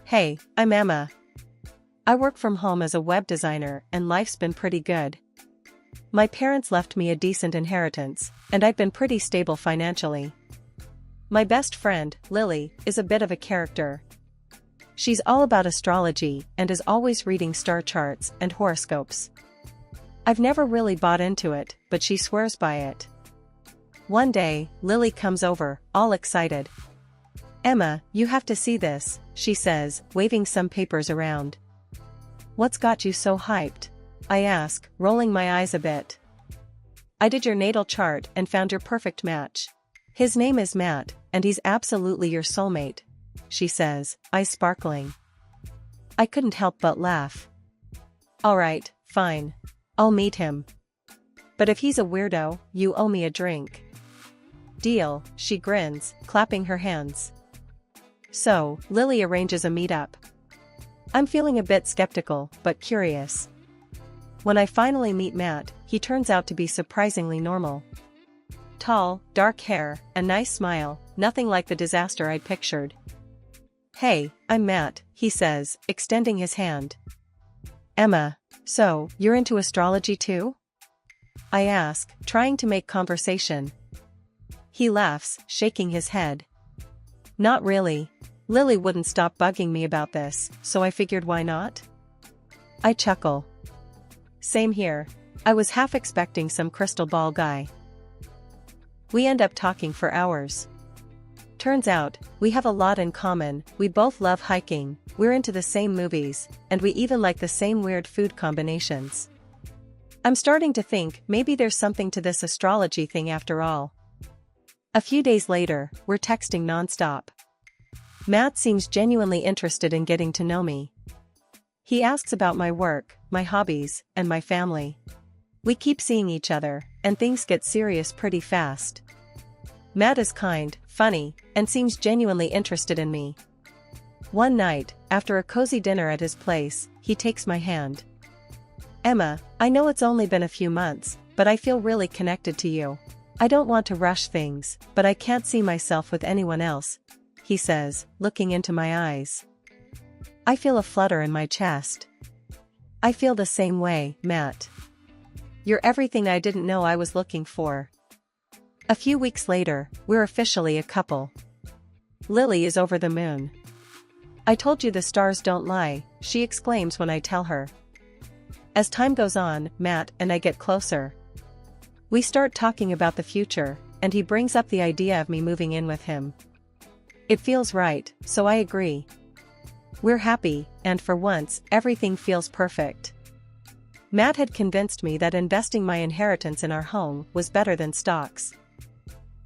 Hey, I'm Emma. I work from home as a web designer and life's been pretty good. My parents left me a decent inheritance, and I've been pretty stable financially. My best friend, Lily, is a bit of a character. She's all about astrology and is always reading star charts and horoscopes. I've never really bought into it, but she swears by it. One day, Lily comes over, all excited. "Emma, you have to see this," she says, waving some papers around. "What's got you so hyped?" I ask, rolling my eyes a bit. "I did your natal chart and found your perfect match. His name is Matt, and he's absolutely your soulmate," she says, eyes sparkling. I couldn't help but laugh. "Alright, fine. I'll meet him. But if he's a weirdo, you owe me a drink." "Deal," she grins, clapping her hands. So, Lily arranges a meetup. I'm feeling a bit skeptical, but curious. When I finally meet Matt, he turns out to be surprisingly normal. Tall, dark hair, a nice smile, nothing like the disaster I'd pictured. "Hey, I'm Matt," he says, extending his hand. "Emma, so, you're into astrology too?" I ask, trying to make conversation. He laughs, shaking his head. "Not really. Lily wouldn't stop bugging me about this, so I figured why not?" I chuckle. "Same here. I was half expecting some crystal ball guy." We end up talking for hours. Turns out, we have a lot in common. We both love hiking, we're into the same movies, and we even like the same weird food combinations. I'm starting to think maybe there's something to this astrology thing after all. A few days later, we're texting nonstop. Matt seems genuinely interested in getting to know me. He asks about my work, my hobbies, and my family. We keep seeing each other, and things get serious pretty fast. Matt is kind, funny, and seems genuinely interested in me. One night, after a cozy dinner at his place, he takes my hand. "Emma, I know it's only been a few months, but I feel really connected to you. I don't want to rush things, but I can't see myself with anyone else," he says, looking into my eyes. I feel a flutter in my chest. "I feel the same way, Matt. You're everything I didn't know I was looking for." A few weeks later, we're officially a couple. Lily is over the moon. "I told you the stars don't lie," she exclaims when I tell her. As time goes on, Matt and I get closer. We start talking about the future, and he brings up the idea of me moving in with him. It feels right, so I agree. We're happy, and for once, everything feels perfect. Matt had convinced me that investing my inheritance in our home was better than stocks.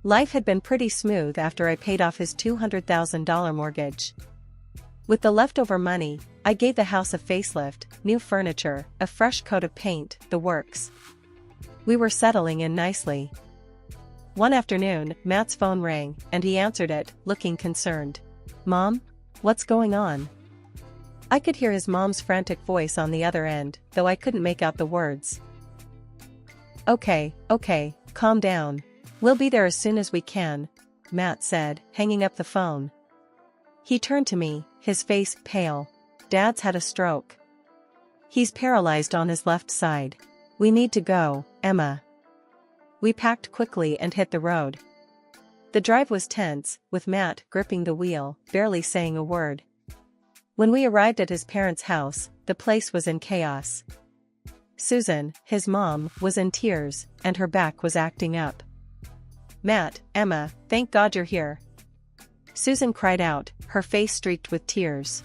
Life had been pretty smooth after I paid off his $200,000 mortgage. With the leftover money, I gave the house a facelift, new furniture, a fresh coat of paint, the works. We were settling in nicely. One afternoon, Matt's phone rang, and he answered it, looking concerned. "Mom? What's going on?" I could hear his mom's frantic voice on the other end, though I couldn't make out the words. Okay, calm down. We'll be there as soon as we can," Matt said, hanging up the phone. He turned to me, his face pale. "Dad's had a stroke. He's paralyzed on his left side. We need to go, Emma." We packed quickly and hit the road. The drive was tense, with Matt gripping the wheel, barely saying a word. When we arrived at his parents' house, the place was in chaos. Susan, his mom, was in tears, and her back was acting up. "Matt, Emma, thank God you're here," Susan cried out, her face streaked with tears.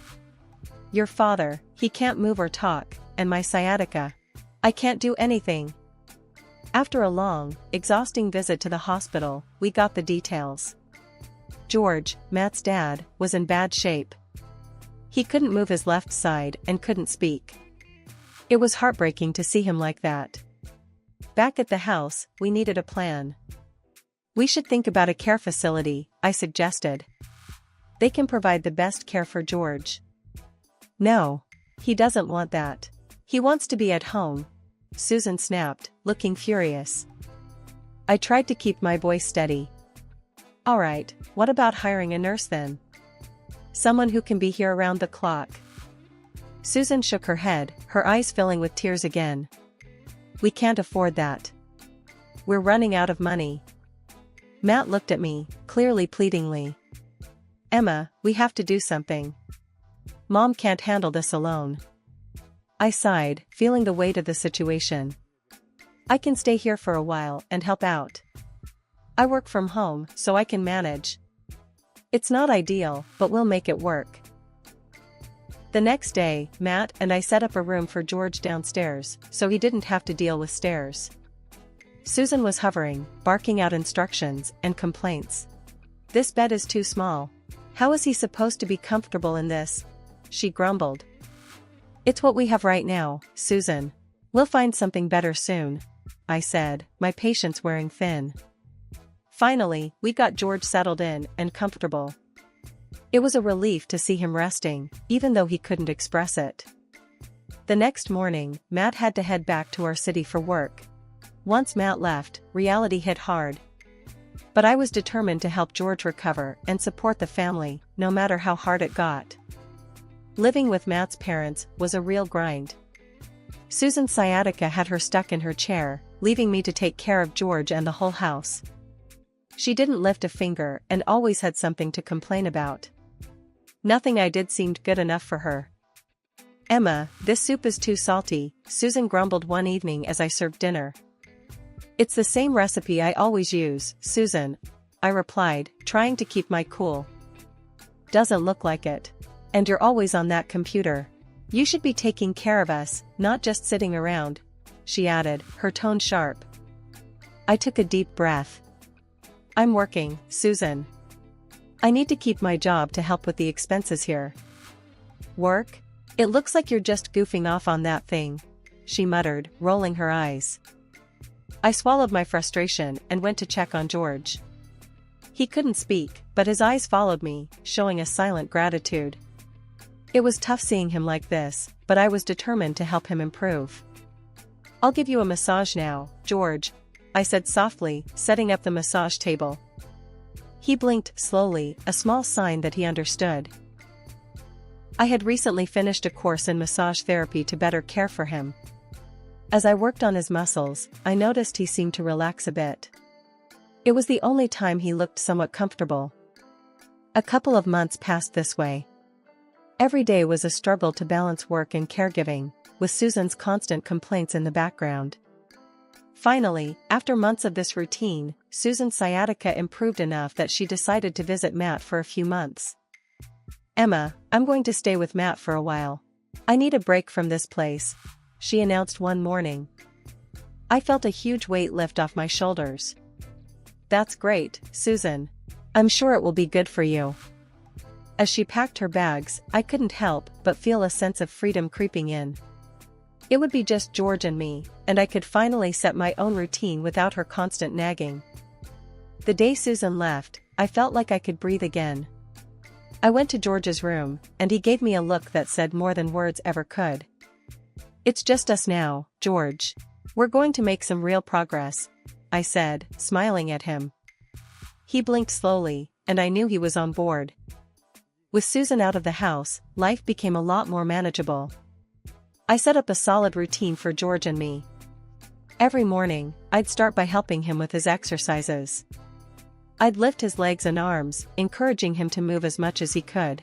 "Your father, he can't move or talk, and my sciatica. I can't do anything." After a long, exhausting visit to the hospital, we got the details. George, Matt's dad, was in bad shape. He couldn't move his left side and couldn't speak. It was heartbreaking to see him like that. Back at the house, we needed a plan. "We should think about a care facility," I suggested. "They can provide the best care for George." "No. He doesn't want that. He wants to be at home," Susan snapped, looking furious. I tried to keep my voice steady. "All right, what about hiring a nurse then?" Someone who can be here around the clock. Susan shook her head, her eyes filling with tears again. We can't afford that. We're running out of money. Matt looked at me, clearly pleadingly. Emma, we have to do something. Mom can't handle this alone. I sighed, feeling the weight of the situation. I can stay here for a while and help out. I work from home, so I can manage. It's not ideal, but we'll make it work. The next day, Matt and I set up a room for George downstairs, so he didn't have to deal with stairs. Susan was hovering, barking out instructions and complaints. This bed is too small. How is he supposed to be comfortable in this? She grumbled. It's what we have right now, Susan. We'll find something better soon, I said, my patience wearing thin. Finally, we got George settled in and comfortable. It was a relief to see him resting, even though he couldn't express it. The next morning, Matt had to head back to our city for work. Once Matt left, reality hit hard. But I was determined to help George recover and support the family, no matter how hard it got. Living with Matt's parents was a real grind. Susan's sciatica had her stuck in her chair, leaving me to take care of George and the whole house. She didn't lift a finger and always had something to complain about. Nothing I did seemed good enough for her. Emma, this soup is too salty, Susan grumbled one evening as I served dinner. It's the same recipe I always use, Susan, I replied, trying to keep my cool. Doesn't look like it. And you're always on that computer. You should be taking care of us, not just sitting around, she added, her tone sharp. I took a deep breath. I'm working, Susan. I need to keep my job to help with the expenses here. Work? It looks like you're just goofing off on that thing, she muttered, rolling her eyes. I swallowed my frustration and went to check on George. He couldn't speak, but his eyes followed me, showing a silent gratitude. It was tough seeing him like this, but I was determined to help him improve. I'll give you a massage now, George, I said softly, setting up the massage table. He blinked slowly, a small sign that he understood. I had recently finished a course in massage therapy to better care for him. As I worked on his muscles, I noticed he seemed to relax a bit. It was the only time he looked somewhat comfortable. A couple of months passed this way. Every day was a struggle to balance work and caregiving, with Susan's constant complaints in the background. Finally, after months of this routine, Susan's sciatica improved enough that she decided to visit Matt for a few months. Emma, I'm going to stay with Matt for a while. I need a break from this place, she announced one morning. I felt a huge weight lift off my shoulders. That's great, Susan. I'm sure it will be good for you. As she packed her bags, I couldn't help but feel a sense of freedom creeping in. It would be just George and me, and I could finally set my own routine without her constant nagging. The day Susan left, I felt like I could breathe again. I went to George's room, and he gave me a look that said more than words ever could. It's just us now, George. We're going to make some real progress, I said, smiling at him. He blinked slowly, and I knew he was on board. With Susan out of the house, life became a lot more manageable. I set up a solid routine for George and me. Every morning, I'd start by helping him with his exercises. I'd lift his legs and arms, encouraging him to move as much as he could.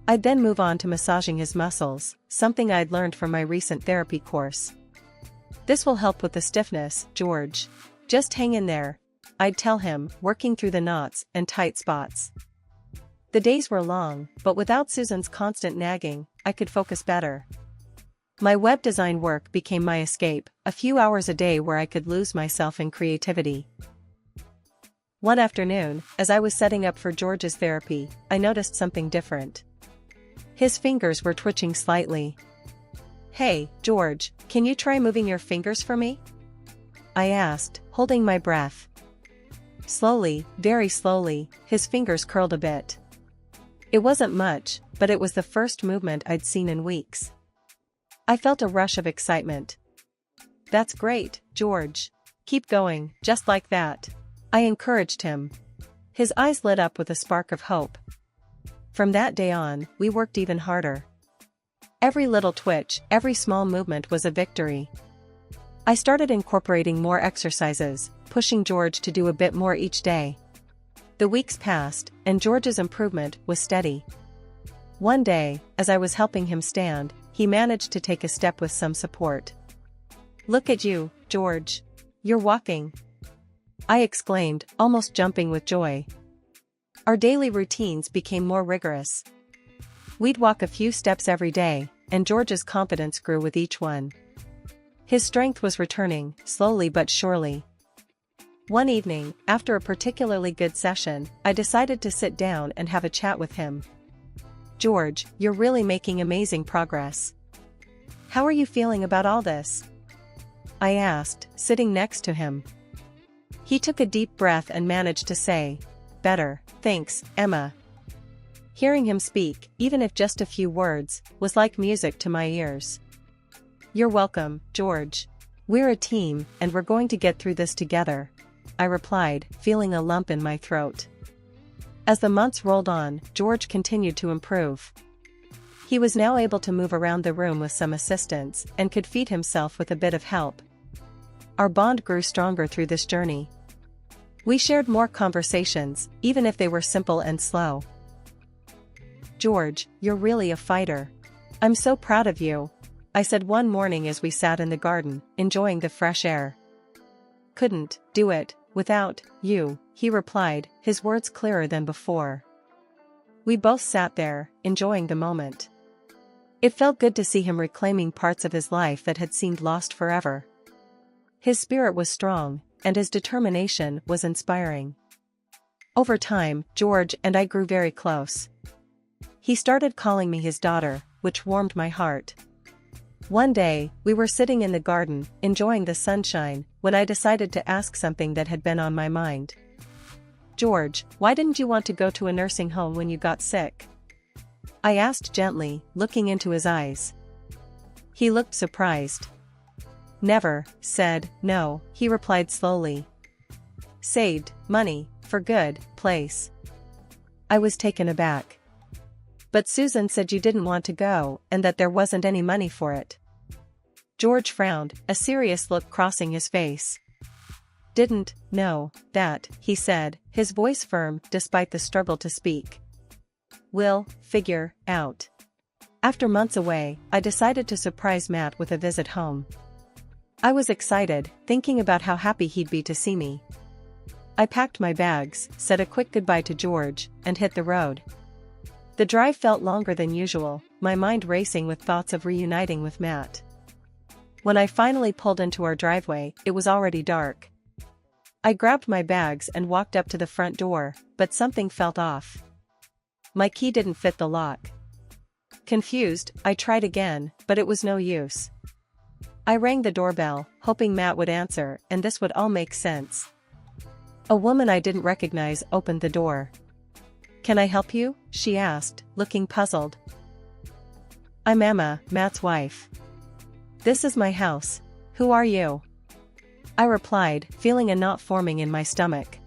I'd then move on to massaging his muscles, something I'd learned from my recent therapy course. This will help with the stiffness, George. Just hang in there, I'd tell him, working through the knots and tight spots. The days were long, but without Susan's constant nagging, I could focus better. My web design work became my escape, a few hours a day where I could lose myself in creativity. One afternoon, as I was setting up for George's therapy, I noticed something different. His fingers were twitching slightly. Hey, George, can you try moving your fingers for me? I asked, holding my breath. Slowly, very slowly, his fingers curled a bit. It wasn't much, but it was the first movement I'd seen in weeks. I felt a rush of excitement. That's great, George. Keep going, just like that. I encouraged him. His eyes lit up with a spark of hope. From that day on, we worked even harder. Every little twitch, every small movement was a victory. I started incorporating more exercises, pushing George to do a bit more each day. The weeks passed, and George's improvement was steady. One day, as I was helping him stand, he managed to take a step with some support. "Look at you, George. You're walking," I exclaimed, almost jumping with joy. Our daily routines became more rigorous. We'd walk a few steps every day, and George's confidence grew with each one. His strength was returning, slowly but surely. One evening, after a particularly good session, I decided to sit down and have a chat with him. "George, you're really making amazing progress. How are you feeling about all this?" I asked, sitting next to him. He took a deep breath and managed to say, "Better, thanks, Emma." Hearing him speak, even if just a few words, was like music to my ears. "You're welcome, George. We're a team, and we're going to get through this together," I replied, feeling a lump in my throat. As the months rolled on, George continued to improve. He was now able to move around the room with some assistance, and could feed himself with a bit of help. Our bond grew stronger through this journey. We shared more conversations, even if they were simple and slow. "George, you're really a fighter. I'm so proud of you," I said one morning as we sat in the garden, enjoying the fresh air. "Couldn't do it without you," he replied, his words clearer than before. We both sat there, enjoying the moment. It felt good to see him reclaiming parts of his life that had seemed lost forever. His spirit was strong, and his determination was inspiring. Over time, George and I grew very close. He started calling me his daughter, which warmed my heart. One day, we were sitting in the garden, enjoying the sunshine, when I decided to ask something that had been on my mind. "George, why didn't you want to go to a nursing home when you got sick?" I asked gently, looking into his eyes. He looked surprised. "Never said no," he replied slowly. "Saved money for good place." I was taken aback. "But Susan said you didn't want to go, and that there wasn't any money for it." George frowned, a serious look crossing his face. "Didn't know that," he said, his voice firm despite the struggle to speak. "We'll figure out." After months away, I decided to surprise Matt with a visit home. I was excited, thinking about how happy he'd be to see me. I packed my bags, said a quick goodbye to George, and hit the road. The drive felt longer than usual, my mind racing with thoughts of reuniting with Matt. When I finally pulled into our driveway, it was already dark. I grabbed my bags and walked up to the front door, but something felt off. My key didn't fit the lock. Confused, I tried again, but it was no use. I rang the doorbell, hoping Matt would answer, and this would all make sense. A woman I didn't recognize opened the door. "Can I help you?" she asked, looking puzzled. "I'm Emma, Matt's wife. This is my house. Who are you?" I replied, feeling a knot forming in my stomach.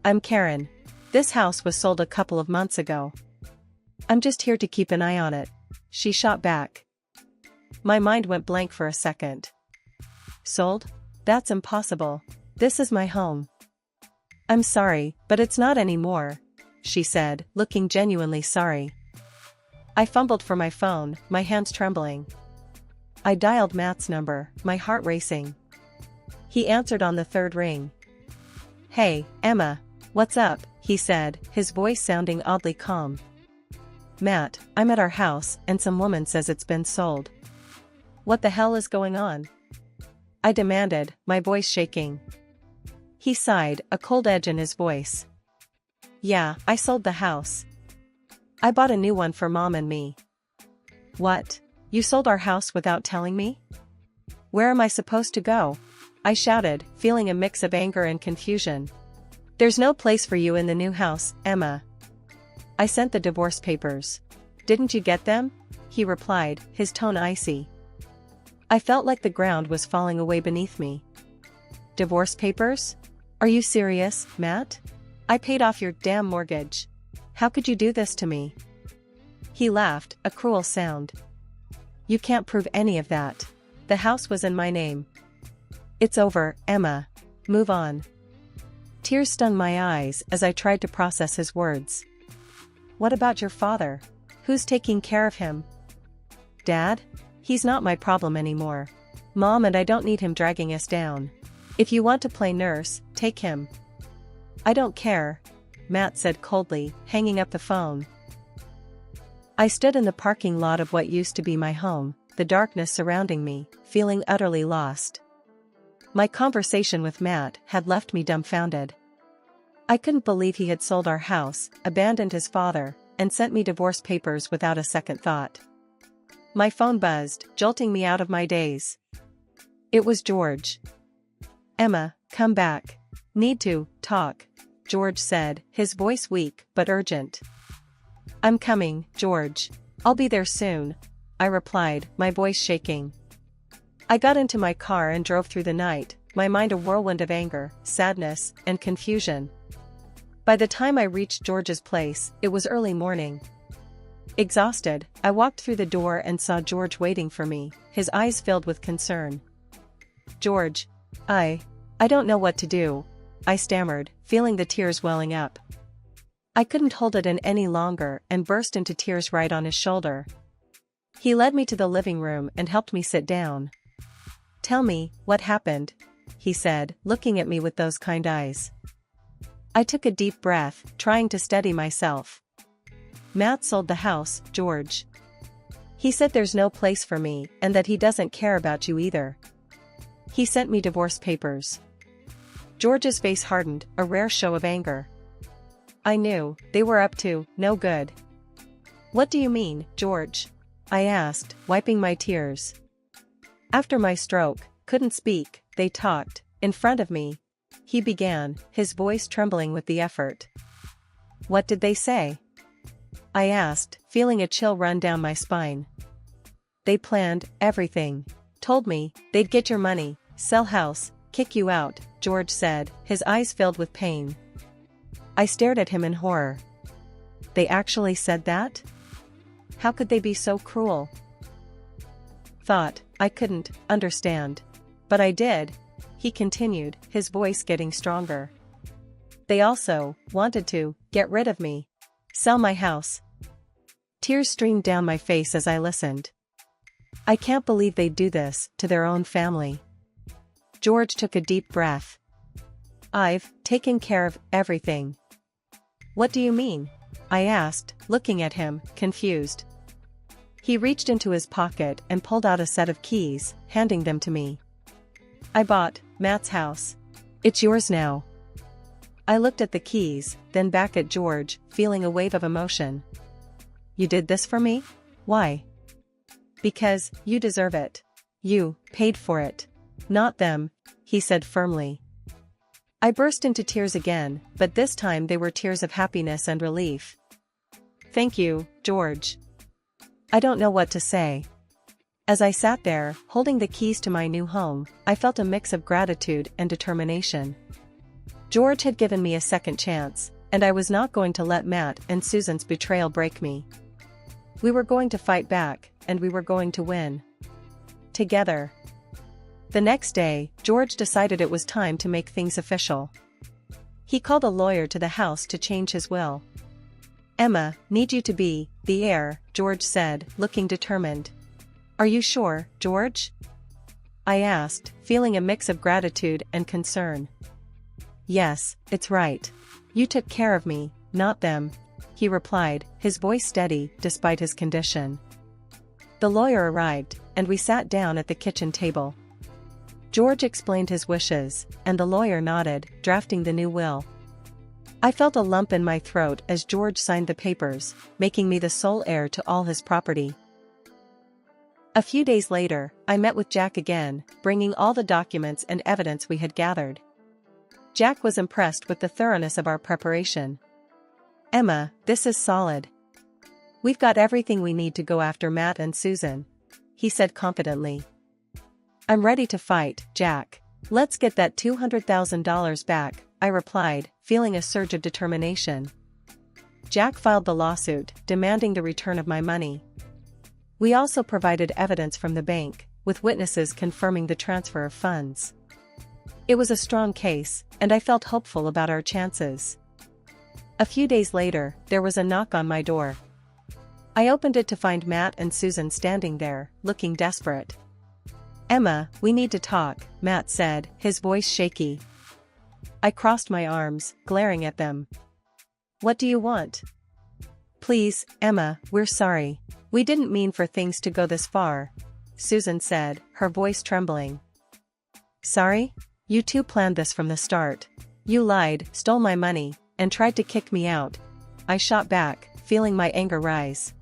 "I'm Karen. This house was sold a couple of months ago. I'm just here to keep an eye on it," she shot back. My mind went blank for a second. "Sold? That's impossible. This is my home." "I'm sorry, but it's not anymore," she said, looking genuinely sorry. I fumbled for my phone, my hands trembling. I dialed Matt's number, my heart racing. He answered on the third ring. "Hey, Emma. What's up?" he said, his voice sounding oddly calm. "Matt, I'm at our house, and some woman says it's been sold." "What the hell is going on?" I demanded, my voice shaking. He sighed, a cold edge in his voice. "Yeah, I sold the house. I bought a new one for Mom and me." "What? You sold our house without telling me? Where am I supposed to go?" I shouted, feeling a mix of anger and confusion. "There's no place for you in the new house, Emma. I sent the divorce papers. Didn't you get them?" he replied, his tone icy. I felt like the ground was falling away beneath me. "Divorce papers? Are you serious, Matt? I paid off your damn mortgage. How could you do this to me? He laughed, a cruel sound. You can't prove any of that. The house was in my name. It's over, Emma. Move on. Tears stung my eyes as I tried to process his words. What about your father? Who's taking care of him? Dad? He's not my problem anymore. Mom and I don't need him dragging us down. If you want to play nurse, take him. I don't care, Matt said coldly, hanging up the phone. I stood in the parking lot of what used to be my home, the darkness surrounding me, feeling utterly lost. My conversation with Matt had left me dumbfounded. I couldn't believe he had sold our house, abandoned his father, and sent me divorce papers without a second thought. My phone buzzed, jolting me out of my daze. It was George. Emma, come back. Need to talk, George said, his voice weak but urgent. I'm coming, George. I'll be there soon, I replied, my voice shaking. I got into my car and drove through the night, my mind a whirlwind of anger, sadness, and confusion. By the time I reached George's place, it was early morning. Exhausted, I walked through the door and saw George waiting for me, his eyes filled with concern. George, I don't know what to do, I stammered, feeling the tears welling up. I couldn't hold it in any longer and burst into tears right on his shoulder. He led me to the living room and helped me sit down. Tell me, what happened? He said, looking at me with those kind eyes. I took a deep breath, trying to steady myself. Matt sold the house, George. He said there's no place for me and that he doesn't care about you either. He sent me divorce papers. George's face hardened, a rare show of anger. I knew they were up to no good. What do you mean, George? I asked, wiping my tears. After my stroke, couldn't speak, they talked, in front of me. He began, his voice trembling with the effort. What did they say? I asked, feeling a chill run down my spine. They planned everything. Told me they'd get your money, sell house, kick you out, George said, his eyes filled with pain. I stared at him in horror. They actually said that? How could they be so cruel? Thought I couldn't understand. But I did, he continued, his voice getting stronger. They also wanted to get rid of me. Sell my house. Tears streamed down my face as I listened. I can't believe they'd do this to their own family. George took a deep breath. I've taken care of everything. What do you mean? I asked, looking at him, confused. He reached into his pocket and pulled out a set of keys, handing them to me. I bought Matt's house. It's yours now. I looked at the keys, then back at George, feeling a wave of emotion. You did this for me? Why? Because you deserve it. You paid for it. Not them, he said firmly. I burst into tears again, but this time they were tears of happiness and relief. Thank you, George. I don't know what to say. As I sat there, holding the keys to my new home, I felt a mix of gratitude and determination. George had given me a second chance, and I was not going to let Matt and Susan's betrayal break me. We were going to fight back, and we were going to win. Together. The next day, George decided it was time to make things official. He called a lawyer to the house to change his will. Emma, need you to be the heir, George said, looking determined. Are you sure, George? I asked, feeling a mix of gratitude and concern. Yes, it's right. You took care of me, not them, he replied, his voice steady despite his condition. The lawyer arrived, and we sat down at the kitchen table. George explained his wishes, and the lawyer nodded, drafting the new will. I felt a lump in my throat as George signed the papers, making me the sole heir to all his property. A few days later, I met with Jack again, bringing all the documents and evidence we had gathered. Jack was impressed with the thoroughness of our preparation. Emma, this is solid. We've got everything we need to go after Matt and Susan, he said confidently. I'm ready to fight, Jack. Let's get that $200,000 back, I replied, feeling a surge of determination. Jack filed the lawsuit, demanding the return of my money. We also provided evidence from the bank, with witnesses confirming the transfer of funds. It was a strong case, and I felt hopeful about our chances. A few days later, there was a knock on my door. I opened it to find Matt and Susan standing there, looking desperate. "Emma, we need to talk," Matt said, his voice shaky. I crossed my arms, glaring at them. "What do you want?" "Please, Emma, we're sorry. We didn't mean for things to go this far," Susan said, her voice trembling. "Sorry? You two planned this from the start. You lied, stole my money, and tried to kick me out," I shot back, feeling my anger rise.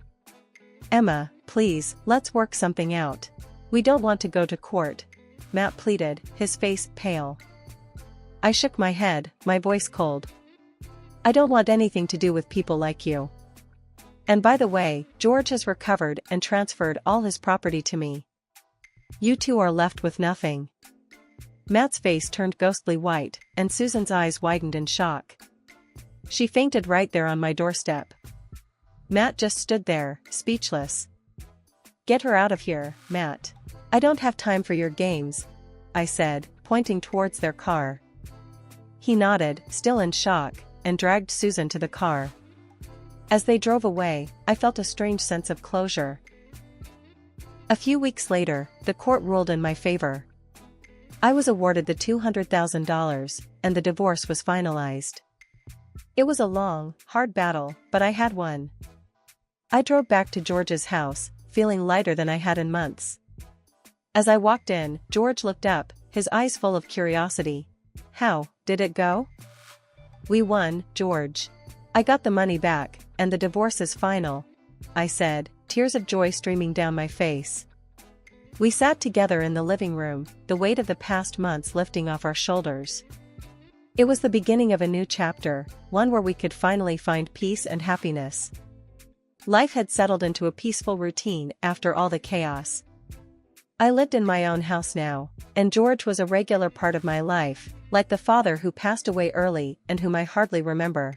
"Emma, please, let's work something out. We don't want to go to court," Matt pleaded, his face pale. I shook my head, my voice cold. "I don't want anything to do with people like you. And by the way, George has recovered and transferred all his property to me. You two are left with nothing." Matt's face turned ghostly white, and Susan's eyes widened in shock. She fainted right there on my doorstep. Matt just stood there, speechless. "Get her out of here, Matt. I don't have time for your games," I said, pointing towards their car. He nodded, still in shock, and dragged Susan to the car. As they drove away, I felt a strange sense of closure. A few weeks later, the court ruled in my favor. I was awarded the $200,000, and the divorce was finalized. It was a long, hard battle, but I had won. I drove back to George's house, feeling lighter than I had in months. As I walked in, George looked up, his eyes full of curiosity. "How did it go?" "We won, George. I got the money back, and the divorce is final," I said, tears of joy streaming down my face. We sat together in the living room, the weight of the past months lifting off our shoulders. It was the beginning of a new chapter, one where we could finally find peace and happiness. Life had settled into a peaceful routine after all the chaos. I lived in my own house now, and George was a regular part of my life, like the father who passed away early and whom I hardly remember.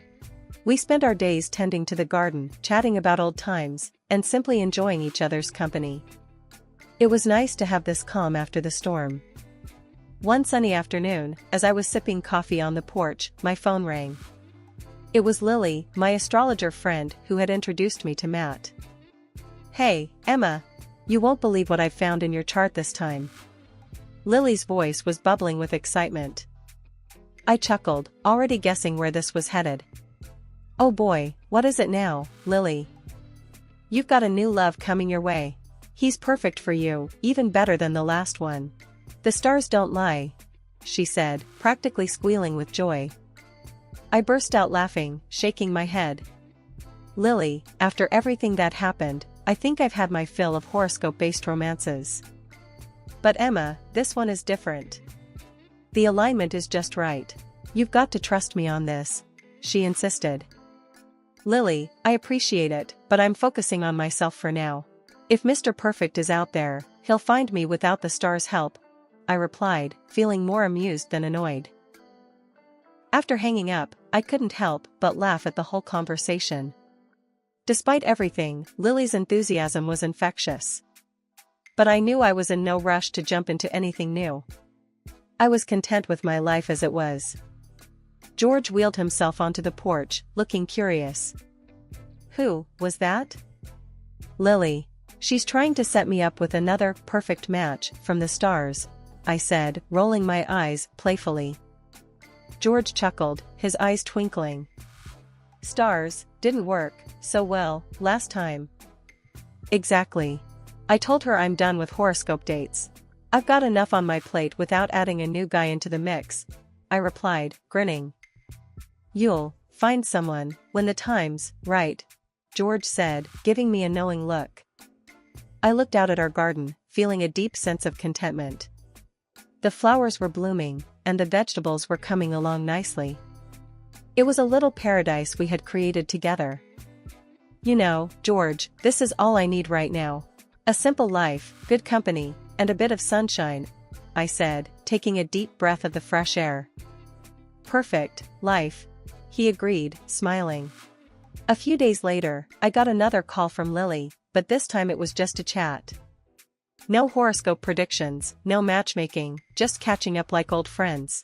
We spent our days tending to the garden, chatting about old times, and simply enjoying each other's company. It was nice to have this calm after the storm. One sunny afternoon, as I was sipping coffee on the porch, my phone rang. It was Lily, my astrologer friend who had introduced me to Matt. "Hey, Emma. You won't believe what I've found in your chart this time." Lily's voice was bubbling with excitement. I chuckled, already guessing where this was headed. "Oh boy, what is it now, Lily?" "You've got a new love coming your way. He's perfect for you, even better than the last one. The stars don't lie," she said, practically squealing with joy. I burst out laughing, shaking my head. "Lily, after everything that happened, I think I've had my fill of horoscope-based romances. But Emma, this one is different. The alignment is just right. You've got to trust me on this," she insisted. "Lily, I appreciate it, but I'm focusing on myself for now. If Mr. Perfect is out there, he'll find me without the stars' help," I replied, feeling more amused than annoyed. After hanging up, I couldn't help but laugh at the whole conversation. Despite everything, Lily's enthusiasm was infectious. But I knew I was in no rush to jump into anything new. I was content with my life as it was. George wheeled himself onto the porch, looking curious. "Who was that?" "Lily. She's trying to set me up with another perfect match from the stars," I said, rolling my eyes playfully. George chuckled, his eyes twinkling. "Stars didn't work so well last time." "Exactly. I told her I'm done with horoscope dates. I've got enough on my plate without adding a new guy into the mix," I replied, grinning. "You'll find someone when the time's right," George said, giving me a knowing look. I looked out at our garden, feeling a deep sense of contentment. The flowers were blooming, and the vegetables were coming along nicely. It was a little paradise we had created together. "You know, George, this is all I need right now. A simple life, good company, and a bit of sunshine," I said, taking a deep breath of the fresh air. "Perfect life," he agreed, smiling. A few days later, I got another call from Lily, but this time it was just to chat. No horoscope predictions, no matchmaking, just catching up like old friends.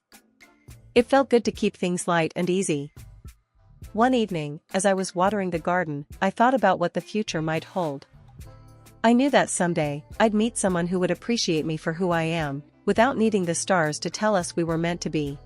It felt good to keep things light and easy. One evening, as I was watering the garden, I thought about what the future might hold. I knew that someday, I'd meet someone who would appreciate me for who I am, without needing the stars to tell us we were meant to be.